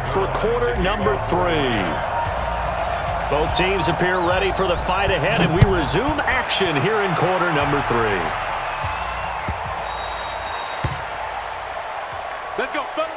for quarter number 3. Both teams appear ready for the fight ahead, and we resume action here in quarter number 3. Let's go, fellas.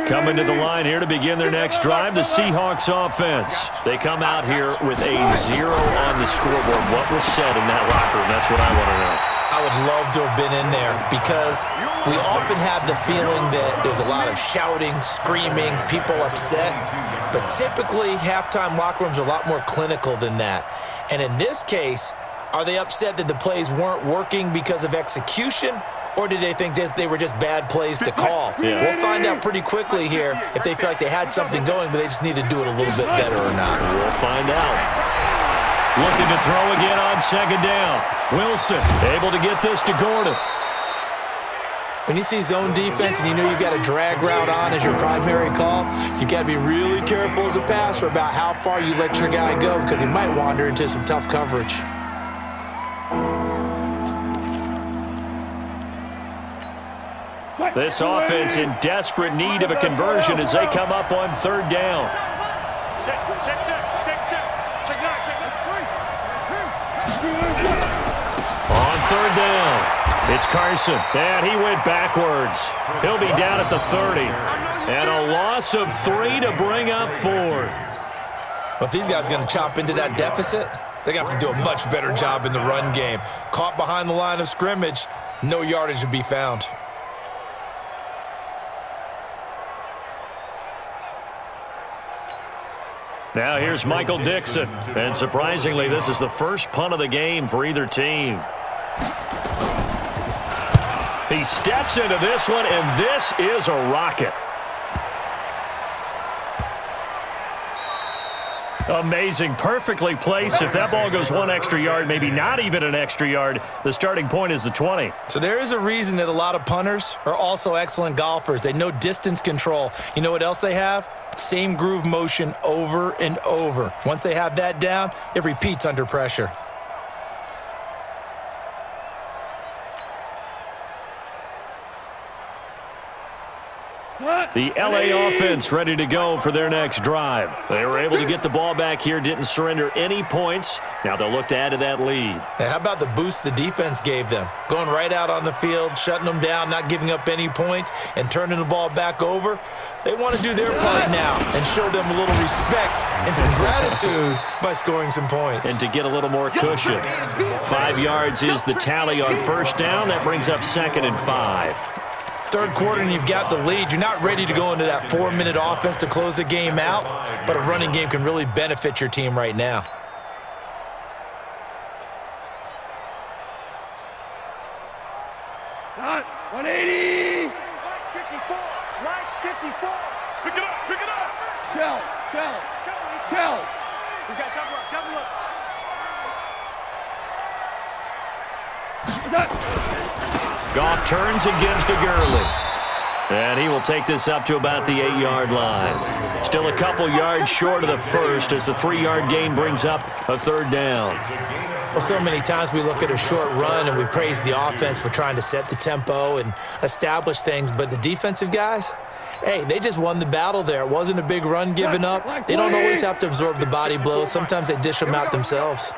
Coming to the line here to begin their next drive, the Seahawks offense. They come out here with a 0 on the scoreboard. What was said in that locker room? That's what I want to know. I would love to have been in there because we often have the feeling that there's a lot of shouting, screaming, people upset. But typically, halftime locker rooms are a lot more clinical than that. And in this case, are they upset that the plays weren't working because of execution? Or did they think they were just bad plays to call? Yeah. We'll find out pretty quickly here if they feel like they had something going, but they just need to do it a little bit better or not. We'll find out. Looking to throw again on second down. Wilson able to get this to Gordon. When you see zone defense and you know you've got a drag route on as your primary call, you got to be really careful as a passer about how far you let your guy go because he might wander into some tough coverage. This offense in desperate need of a conversion as they come up on third down. On third down, it's Carson, and he went backwards. He'll be down at the 30, and a loss of 3 to bring up 4th. But these guys are going to chop into that deficit. They're going to have to do a much better job in the run game. Caught behind the line of scrimmage, no yardage to be found. Now here's Michael Dixon. And surprisingly, this is the first punt of the game for either team. He steps into this one, and this is a rocket. Amazing. Perfectly placed. If that ball goes 1 extra yard, maybe not even an extra yard, the starting point is the 20. So there is a reason that a lot of punters are also excellent golfers. They know distance control. You know what else they have? Same groove motion over and over. Once they have that down, it repeats under pressure. The LA offense ready to go for their next drive. They were able to get the ball back here, didn't surrender any points. Now they'll look to add to that lead. Hey, how about the boost the defense gave them? Going right out on the field, shutting them down, not giving up any points, and turning the ball back over. They want to do their part now and show them a little respect and some gratitude by scoring some points. And to get a little more cushion. 5 yards is the tally on first down. That brings up 2nd and 5. Third quarter and you've got the lead. You're not ready to go into that 4-minute offense to close the game out, but a running game can really benefit your team right now. Got 180. Right 54. Right 54. Pick it up. Pick it up. Shell. Shell. Shell. We got double up. Double up. Goff turns and gives to Gurley. And he will take this up to about the 8-yard line. Still a couple yards short of the first as the 3-yard gain brings up a third down. Well, so many times we look at a short run and we praise the offense for trying to set the tempo and establish things, but the defensive guys, hey, they just won the battle there. It wasn't a big run given up. They don't always have to absorb the body blows. Sometimes they dish them out themselves.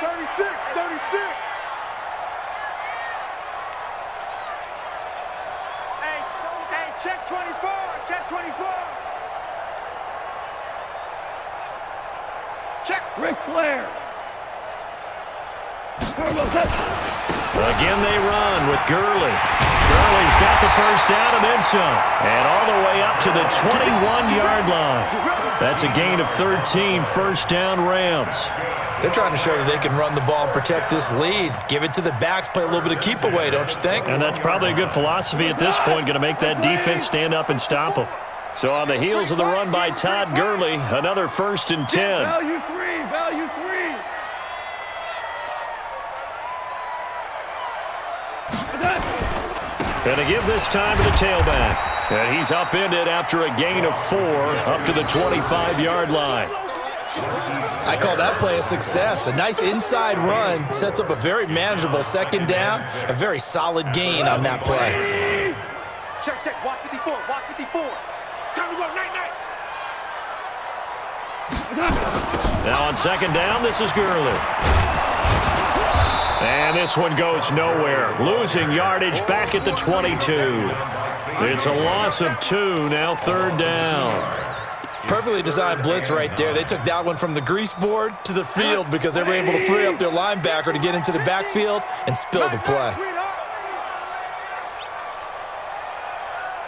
36. 36. Hey, check 24. Check 24. Check. Ric Flair. Again they run with Gurley. Gurley's got the first down and then some. And all the way up to the 21-yard line. That's a gain of 13, first down Rams. They're trying to show that they can run the ball and protect this lead. Give it to the backs, play a little bit of keep away, don't you think? And that's probably a good philosophy at this point, going to make that defense stand up and stop them. So on the heels of the run by Todd Gurley, another 1st and 10. Value 3. Value 3. And to give this time to the tailback. And he's upended after a gain of 4 up to the 25-yard line. I call that play a success. A nice inside run sets up a very manageable second down, a very solid gain on that play. Check, check. Watch 54. Watch 54. Time to go. Night, night. Now on second down, this is Gurley. And this one goes nowhere. Losing yardage back at the 22. It's a loss of 2, now third down. Perfectly designed blitz right there. They took that one from the grease board to the field because they were able to free up their linebacker to get into the backfield and spill the play.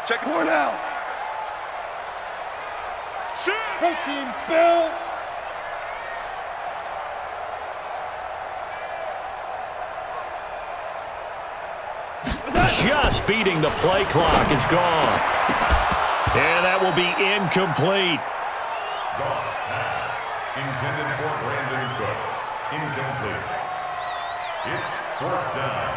Check the board out. Go team, spill. Just beating the play clock is gone. And that will be incomplete. Goff's pass, intended for Brandon Cooks, incomplete. It's fourth down.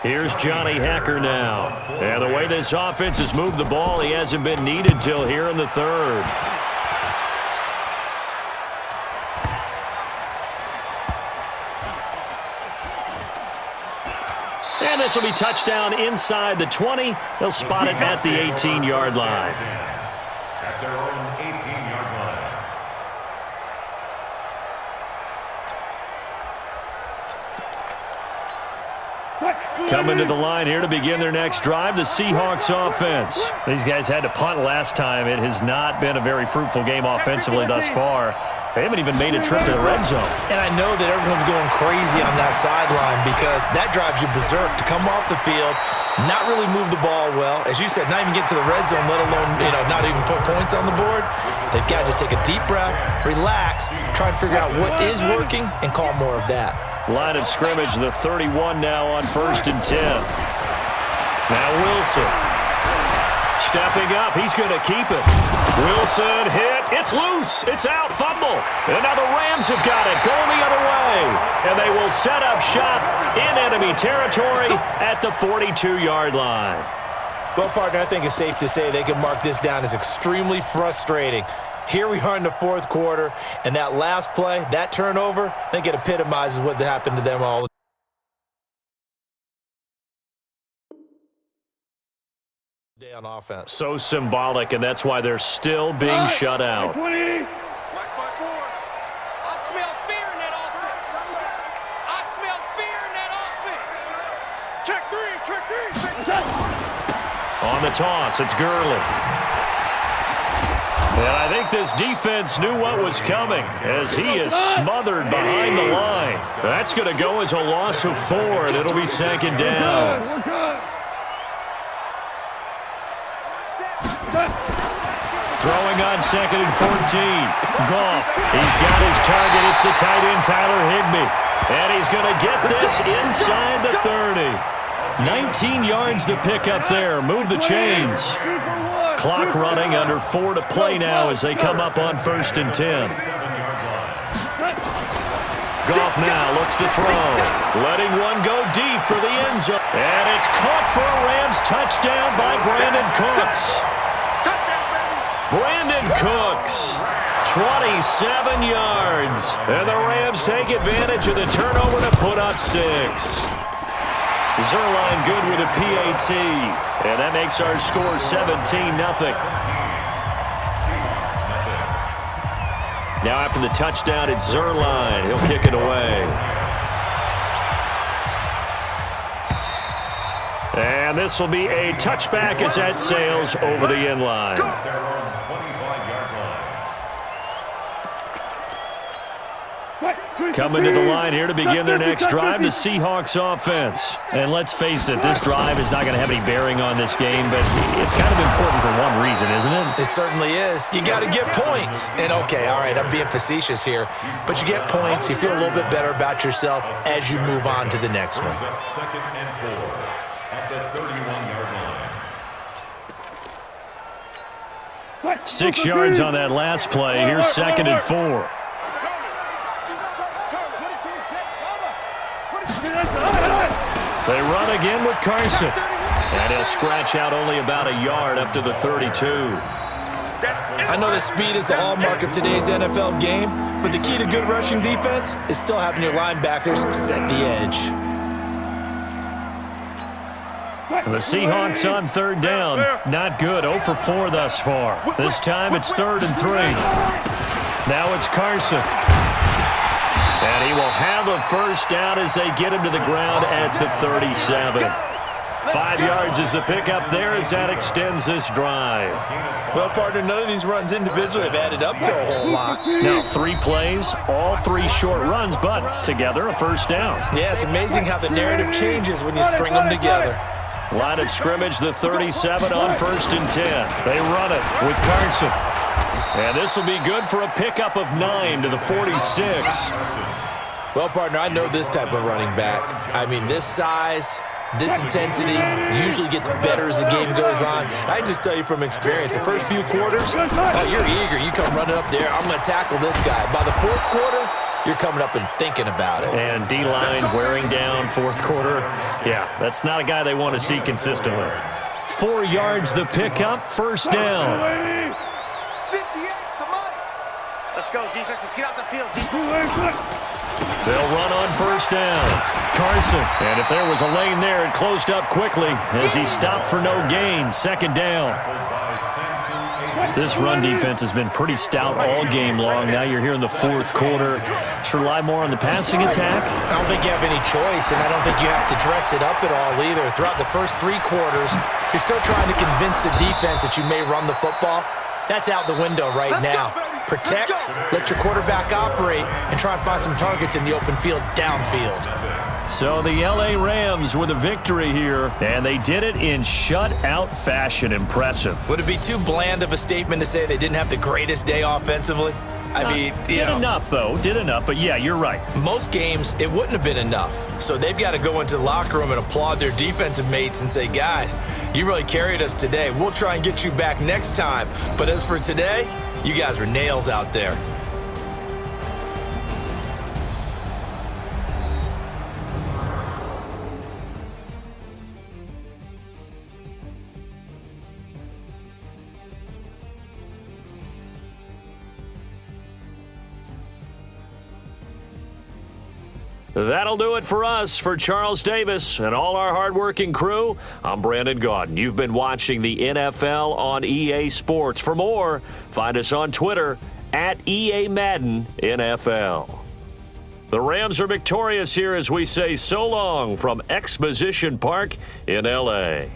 Here's Johnny Hacker now. And the way this offense has moved the ball, he hasn't been needed till here in the third. And this will be touchdown inside the 20. They'll spot it at the 18-yard line. At their own 18-yard line. Coming to the line here to begin their next drive, the Seahawks offense. These guys had to punt last time. It has not been a very fruitful game offensively thus far. They haven't even made a trip to the red zone. And I know that everyone's going crazy on that sideline because that drives you berserk to come off the field, not really move the ball well. As you said, not even get to the red zone, let alone, not even put points on the board. They've got to just take a deep breath, relax, try and figure out what is working, and call more of that. Line of scrimmage, the 31 now on 1st and 10. Now Wilson. Stepping up, he's going to keep it. Wilson hit, it's loose, it's out, fumble. And now the Rams have got it, going the other way. And they will set up shop in enemy territory at the 42-yard line. Well, partner, I think it's safe to say they can mark this down as extremely frustrating. Here we are in the fourth quarter, and that last play, that turnover, I think it epitomizes what happened to them all. Day on offense. So symbolic, and that's why they're still being shut out. 20. I smell fear in that offense. I smell fear in that offense. Check three. On the toss, it's Gurley. And I think this defense knew what was coming as he is smothered behind the line. That's going to go as a loss of 4, and it'll be second down. We're good. Throwing on 2nd and 14. Goff, he's got his target. It's the tight end, Tyler Higbee. And he's going to get this inside the 30. 19 yards to pick up there. Move the chains. Clock running, under 4 to play now as they come up on 1st and 10. Goff now looks to throw. Letting one go deep for the end zone. And it's caught for a Rams touchdown by Brandon Cooks. Brandon Cooks, 27 yards. And the Rams take advantage of the turnover to put up 6. Zerline good with a PAT. And that makes our score 17-0. Now after the touchdown, it's Zerline. He'll kick it away. And this will be a touchback as that sails over the end line. Coming to the line here to begin their next drive, the Seahawks offense. And let's face it, this drive is not going to have any bearing on this game, but it's kind of important for one reason, isn't it? It certainly is. You got to get points. And okay, all right, I'm being facetious here, but you get points, you feel a little bit better about yourself as you move on to the next one. 2nd and 4 at the 31-yard line. 6 yards on that last play. Here's 2nd and 4. They run again with Carson. And he'll scratch out only about a yard up to the 32. I know that speed is the hallmark of today's NFL game, but the key to good rushing defense is still having your linebackers set the edge. The Seahawks on third down. Not good. 0 for 4 thus far. This time it's 3rd and 3. Now it's Carson. And he will have a first down as they get him to the ground at the 37. 5 yards is the pickup there as that extends this drive. Well, partner, none of these runs individually have added up to a whole lot. Now 3 plays, all 3 short runs, but together a first down. Yeah, it's amazing how the narrative changes when you string them together. Line of scrimmage, the 37 on 1st and 10. They run it with Carson. And this will be good for a pickup of 9 to the 46. Well, partner, I know this type of running back. I mean, this size, this intensity usually gets better as the game goes on. I just tell you from experience, the first few quarters, oh, you're eager. You come running up there, I'm going to tackle this guy. By the 4th quarter, you're coming up and thinking about it. And D-line wearing down 4th quarter. Yeah, that's not a guy they want to see consistently. 4 yards the pickup, first down. 58, come on. Let's go, defense. Let's get out the field. They'll run on first down. Carson. And if there was a lane there, it closed up quickly as he stopped for no gain. 2nd down. This run defense has been pretty stout all game long. Now you're here in the 4th quarter. Should rely more on the passing attack? I don't think you have any choice, and I don't think you have to dress it up at all either. Throughout the first 3 quarters, you're still trying to convince the defense that you may run the football. That's out the window right now. Protect, let your quarterback operate, and try and find some targets in the open field downfield. So the L.A. Rams with a victory here, and they did it in shutout fashion. Impressive. Would it be too bland of a statement to say they didn't have the greatest day offensively? I mean, did enough, though. Did enough, but yeah, you're right. Most games, it wouldn't have been enough. So they've got to go into the locker room and applaud their defensive mates and say, guys, you really carried us today. We'll try and get you back next time. But as for today, you guys were nails out there. That'll do it for us. For Charles Davis and all our hardworking crew, I'm Brandon Gaudin. You've been watching the NFL on EA Sports. For more, find us on Twitter at EA Madden NFL. The Rams are victorious here as we say so long from Exposition Park in L.A.